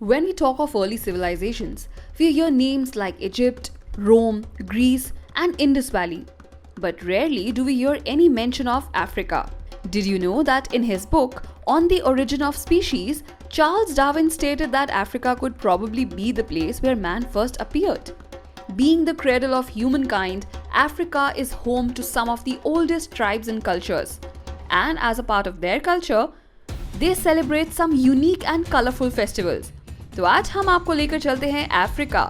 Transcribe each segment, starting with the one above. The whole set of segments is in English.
When we talk of early civilizations, we hear names like Egypt, Rome, Greece, and Indus Valley. But rarely do we hear any mention of Africa. Did you know that in his book, On the Origin of Species, Charles Darwin stated that Africa could probably be the place where man first appeared? Being the cradle of humankind, Africa is home to some of the oldest tribes and cultures. And as a part of their culture, they celebrate some unique and colorful festivals. तो आज हम आपको लेकर चलते हैं Africa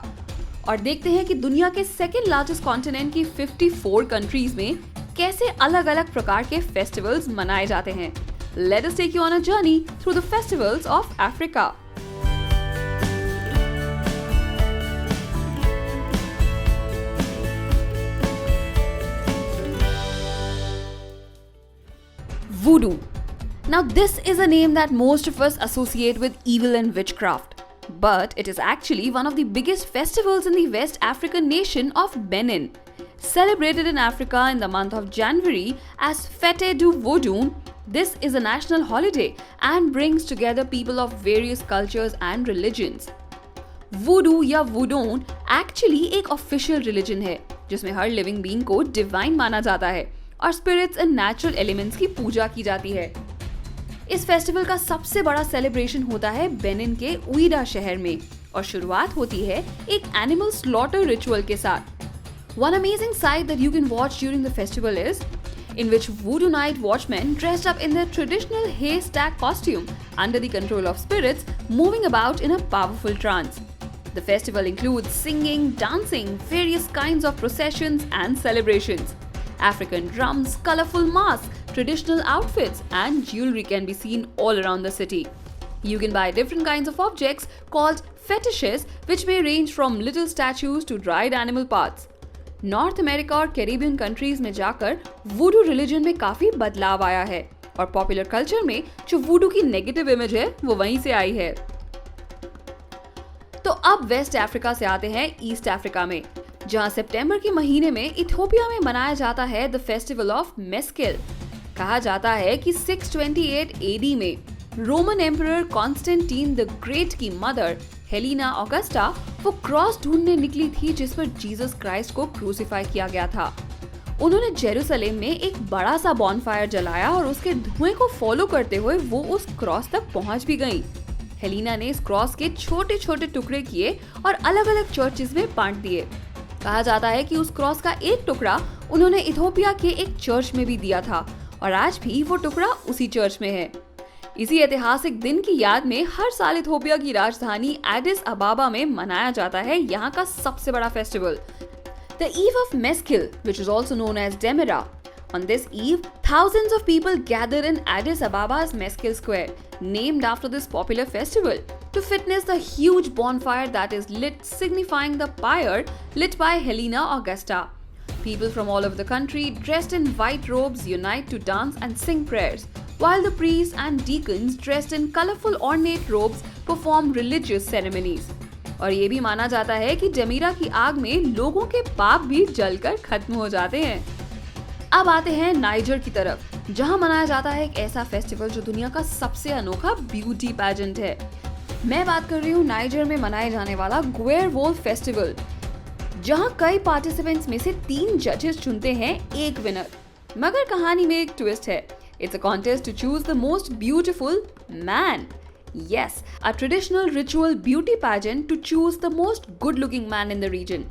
और देखते हैं कि दुनिया के सेकेंड लार्जेस्ट कॉन्टिनेंट की 54 कंट्रीज में कैसे अलग अलग प्रकार के फेस्टिवल्स मनाए जाते हैं। Let us take you on a journey through the festivals of Africa. Voodoo. Now this is a name that most of us associate with evil and witchcraft. But it is actually one of the biggest festivals in the West African nation of Benin. Celebrated in Africa in the month of January as Fête du Vodoun, this is a national holiday and brings together people of various cultures and religions. Voodoo या Vodoun actually एक official religion है जिसमें हर living being को divine माना जाता है और spirits and natural elements की पूजा की जाती है। इस फेस्टिवल का सबसे बड़ा सेलिब्रेशन होता है बेनिन के उइडा शहर में और शुरुआत होती है एक एनिमल स्लॉटर रिचुअल के साथ। One amazing sight that you can watch during the festival is in which voodoo night watchmen dressed up in their traditional haystack costume under the control of spirits moving about in a powerful trance. The festival includes singing, dancing, various kinds of processions and celebrations. African drums, colorful masks, traditional outfits and jewelry can be seen all around the city. You can buy different kinds of objects called fetishes which may range from little statues to dried animal parts. North America और Caribbean countries में जाकर वुडू religion में काफी बदलाव आया है और popular culture में जो वुडू की नेगेटिव इमेज है वो वहीं से आई है। तो अब वेस्ट अफ्रीका से आते हैं ईस्ट अफ्रीका में, जहां सितंबर के महीने में इथियोपिया में मनाया जाता है द फेस्टिवल ऑफ मेस्केल। कहा जाता है कि 628 AD में Roman emperor Constantine the great की मदर हेलिना ऑगस्टा वो क्रॉस ढूंढने निकली थी जिस पर जीसस क्राइस्ट को क्रूसिफाई किया गया था। उन्होंने जेरूसलेम में एक बड़ा सा बॉनफायर जलाया और उसके धुएं को फॉलो करते हुए वो उस क्रॉस तक पहुंच भी गई। हेलिना ने इस क्रॉस के छोटे छोटे टुकड़े किए और अलग अलग चर्चेस में बांट दिए। कहा जाता है कि उस क्रॉस का एक टुकड़ा उन्होंने इथियोपिया के एक चर्च में भी दिया था और आज भी वो टुकड़ा उसी चर्च में है। इसी ऐतिहासिक दिन की याद में हर साल इथियोपिया की राजधानी एडिस अबाबा में मनाया जाता है यहाँ का सबसे बड़ा festival, The Eve of Meskel, which is also known as Demira. On this eve, thousands of people gather in Addis Ababa's Meskel Square, named after this popular festival, to witness the huge bonfire that is lit, signifying the pyre lit by Helena Augusta. People from all over the country, dressed in white robes, unite to dance and sing prayers, while the priests and deacons, dressed in colorful ornate robes, perform religious ceremonies. और ये भी माना जाता है कि डेमीरा की आग में लोगों के पाप भी जलकर खत्म हो जाते हैं। अब आते हैं नाइजर की तरफ, जहां मनाया जाता है एक ऐसा फेस्टिवल जो दुनिया का सबसे अनोखा ब्यूटी पैजेंट है। मैं बात कर रही हूँ नाइजर में मनाए जाने वाला गुएरवोल फेस्टिवल, जहां कई पार्टिसिपेंट्स में से 3 जजेस चुनते हैं एक विनर। मगर कहानी में एक ट्विस्ट है। It's a contest to choose the most beautiful man. Yes, a traditional ritual beauty pageant to choose the most good-looking man in the region.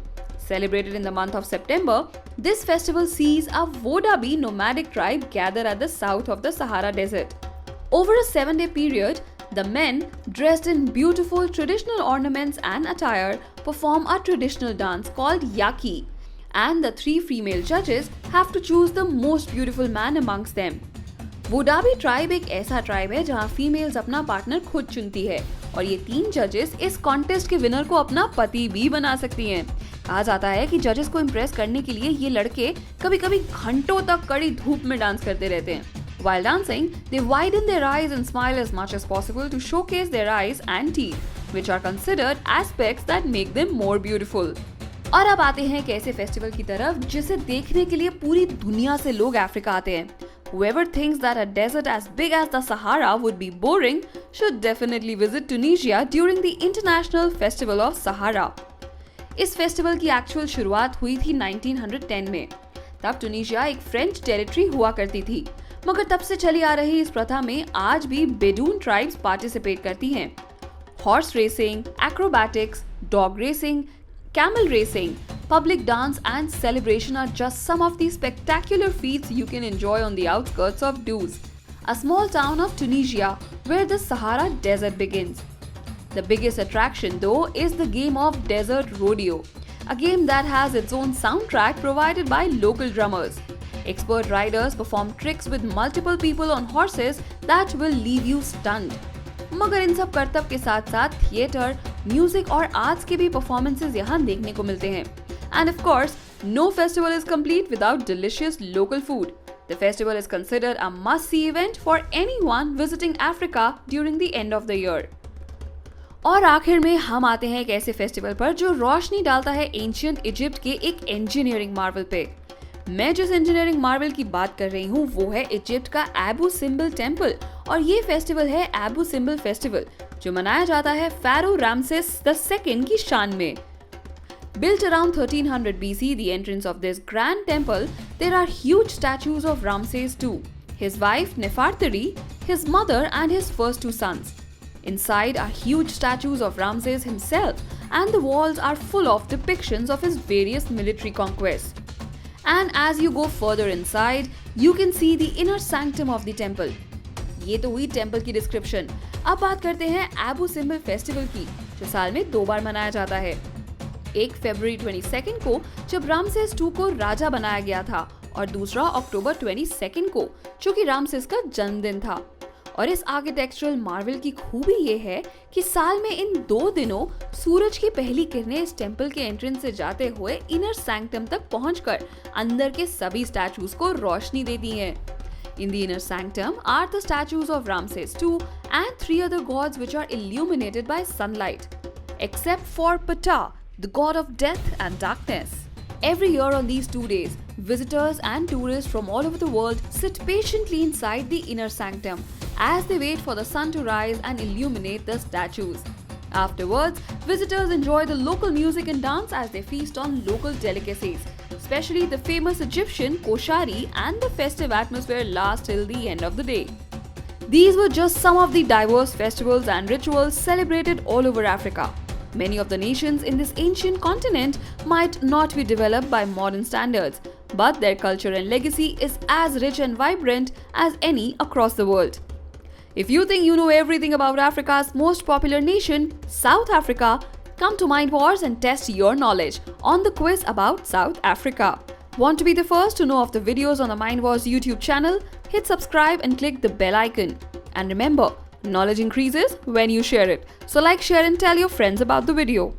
Celebrated in the month of September, this festival sees a Vodabi nomadic tribe gather at the south of the Sahara Desert. Over a 7-day period, the men, dressed in beautiful traditional ornaments and attire, perform a traditional dance called Yaki, and the 3 female judges have to choose the most beautiful man amongst them. Wodaabe tribe एक ऐसा tribe है जहां females अपना partner खुद चुनती है और ये 3 जजेस इस कॉन्टेस्ट के विनर को अपना पति भी बना सकती हैं। कहा जाता है कि जजेस को इम्प्रेस करने के लिए ये लड़के कभी-कभी घंटों तक कड़ी धूप में डांस करते रहते हैं। While dancing, they widen their eyes and smile as much as possible to showcase their eyes and teeth, which are considered aspects that make them more beautiful. और अब आते हैं एक ऐसे फेस्टिवल की तरफ जिसे देखने के लिए पूरी दुनिया से लोग अफ्रीका आते हैं। Whoever thinks that a desert as big as the Sahara would be boring should definitely visit Tunisia during the International Festival of Sahara. इस फेस्टिवल की एक्चुअल शुरुआत हुई थी 1910 में। तब टूनिशिया एक फ्रेंच टेरिटरी हुआ करती थी, मगर तब से चली आ रही इस प्रथा में आज भी बेडून ट्राइब्स पार्टिसिपेट करती हैं। Horse racing, acrobatics, dog racing, camel racing, public dance and celebration are just some of the spectacular feats you can enjoy on the outskirts of Douz, a small town of Tunisia where the Sahara Desert begins. The biggest attraction though is the game of Desert Rodeo, a game that has its own soundtrack provided by local drummers. Expert riders perform tricks with multiple people on horses that will leave you stunned. मगर इन सब करतब के साथ साथ theatre, music और arts के भी performances यहाँ देखने को मिलते हैं। And of course, no festival is complete without delicious local food. The festival is considered a must see event for anyone visiting Africa during the end of the year. और आखिर में हम आते हैं एक ऐसे फेस्टिवल पर जो रोशनी डालता है एंशिएंट इजिप्ट के एक इंजीनियरिंग मार्वल पे। मैं जिस इंजीनियरिंग मार्वल की बात कर रही हूँ वो है इजिप्ट का एबू सिम्बल टेम्पल, और ये फेस्टिवल है एबू सिम्बल फेस्टिवल, जो मनाया जाता है फेरो रामसेस II की शान में। Built around 1300 BC, the entrance of this grand temple, there are huge statues of Ramses II, his wife Nefertari, his mother and his first two sons. Inside are huge statues of Ramses himself, and the walls are full of depictions of his various military conquests. And as you go further inside, you can see the inner sanctum of the temple. ये तो हुई temple की description. अब बात करते हैं above symbol festival की, जो साल में 2 बार मनाया जाता है। एक फरवरी 22 को जब रामसेस II को राजा बनाया गया था, और दूसरा अक्टूबर 22 को, जो कि रामसेस का जन्मदिन था। और इस आर्किटेक्चरल मार्वल की खूबी ये है कि साल में इन 2 दिनों सूरज की पहली किरणें इस टेम्पल के एंट्रेंस से जाते हुए इनर सैंक्टम तक पहुंचकर अंदर के सभी स्टैचूज को रोशनी देती हैं। In the inner sanctum are the statues of Ramses II and 3 other gods which are illuminated by sunlight, except for Ptah, the god of death and darkness. Every year on these 2 days, visitors and tourists from all over the world sit patiently inside the inner sanctum as they wait for the sun to rise and illuminate the statues. Afterwards, visitors enjoy the local music and dance as they feast on local delicacies, especially the famous Egyptian koshari, and the festive atmosphere lasts till the end of the day. These were just some of the diverse festivals and rituals celebrated all over Africa. Many of the nations in this ancient continent might not be developed by modern standards, but their culture and legacy is as rich and vibrant as any across the world. If you think you know everything about Africa's most popular nation, South Africa, come to Mindwars and test your knowledge on the quiz about South Africa. Want to be the first to know of the videos on the Mindwars YouTube channel? Hit subscribe and click the bell icon. And remember, knowledge increases when you share it. So like, share and tell your friends about the video.